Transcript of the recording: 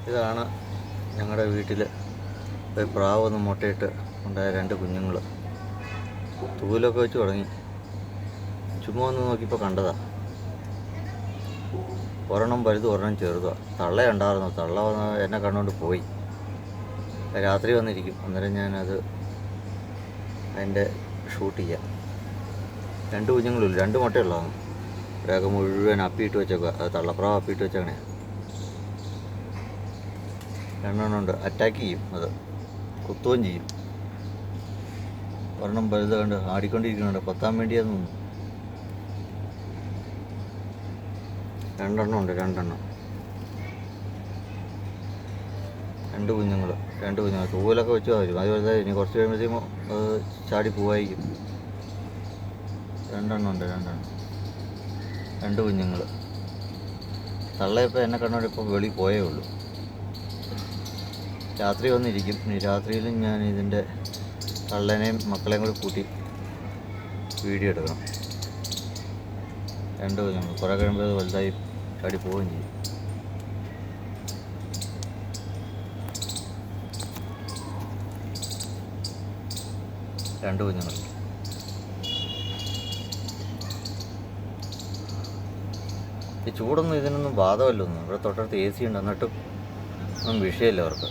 ഇതാണ് ഞങ്ങളുടെ വീട്ടിൽ ഒരു പ്രാവൊന്ന് മുട്ടയിട്ട് ഉണ്ടായ 2 കുഞ്ഞുങ്ങൾ. തൂലൊക്കെ വെച്ച് തുടങ്ങി. ചുമ്മാ ഒന്ന് നോക്കിയപ്പോൾ കണ്ടതാ. ഒരെണ്ണം വലുത്, ഒരെണ്ണം ചെറുതാണ്. തള്ളയുണ്ടായിരുന്നു. തള്ള വന്ന് എന്നെ കണ്ടുകൊണ്ട് പോയി. രാത്രി വന്നിരിക്കും. അന്നേരം ഞാനത് അതിൻ്റെ ഷൂട്ട് ചെയ്യാം. 2 കുഞ്ഞുങ്ങളുള്ളൂ. 2 മുട്ടയുള്ളതാണ്. ഒരാൾക്ക് മുഴുവൻ അപ്പിയിട്ട് വെച്ചേക്കുക. അത് തള്ളപ്രാവ് അപ്പിയിട്ട് വെച്ചങ്ങനെ. 2 എണ്ണം ഉണ്ട്. അറ്റാക്ക് ചെയ്യും. അത് കുത്തുകയും ചെയ്യും. ഒരെണ്ണം വലുത് കണ്ട് ആടിക്കൊണ്ടിരിക്കുന്നുണ്ട്. കൊത്താൻ വേണ്ടിയാന്ന് തോന്നുന്നു. 2 എണ്ണം ഉണ്ട്. 2 എണ്ണം. 2 കുഞ്ഞുങ്ങൾ. തൂവലൊക്കെ വെച്ച് വരും. അത് വലുതായി ഇനി കുറച്ച് കഴിയുമ്പോഴത്തേക്കും അത് ചാടി പോവായിരിക്കും. 2 എണ്ണം ഉണ്ട്. 2 എണ്ണം. 2 കുഞ്ഞുങ്ങൾ. തള്ളയപ്പോൾ എന്നെ കണ്ടോണ്ട് ഇപ്പോൾ വെളിയിൽ പോയേ ഉള്ളൂ. രാത്രി വന്നിരിക്കും. ഇനി രാത്രിയിലും ഞാൻ ഇതിൻ്റെ തള്ളനെയും മക്കളെയും കൂടി കൂട്ടി വീഡിയോ എടുക്കണം. 2 കുഞ്ഞുങ്ങൾ. കുറേ കഴിയുമ്പോൾ അത് വലുതായി ചാടി പോവുകയും ചെയ്യും. 2 കുഞ്ഞുങ്ങൾ. ഈ ചൂടൊന്നും ഇതിനൊന്നും ബാധമല്ലൊന്നും. ഇവിടെ തൊട്ടടുത്ത് AC ഉണ്ട്. എന്നിട്ടും ഒന്നും വിഷയമില്ല അവർക്ക്.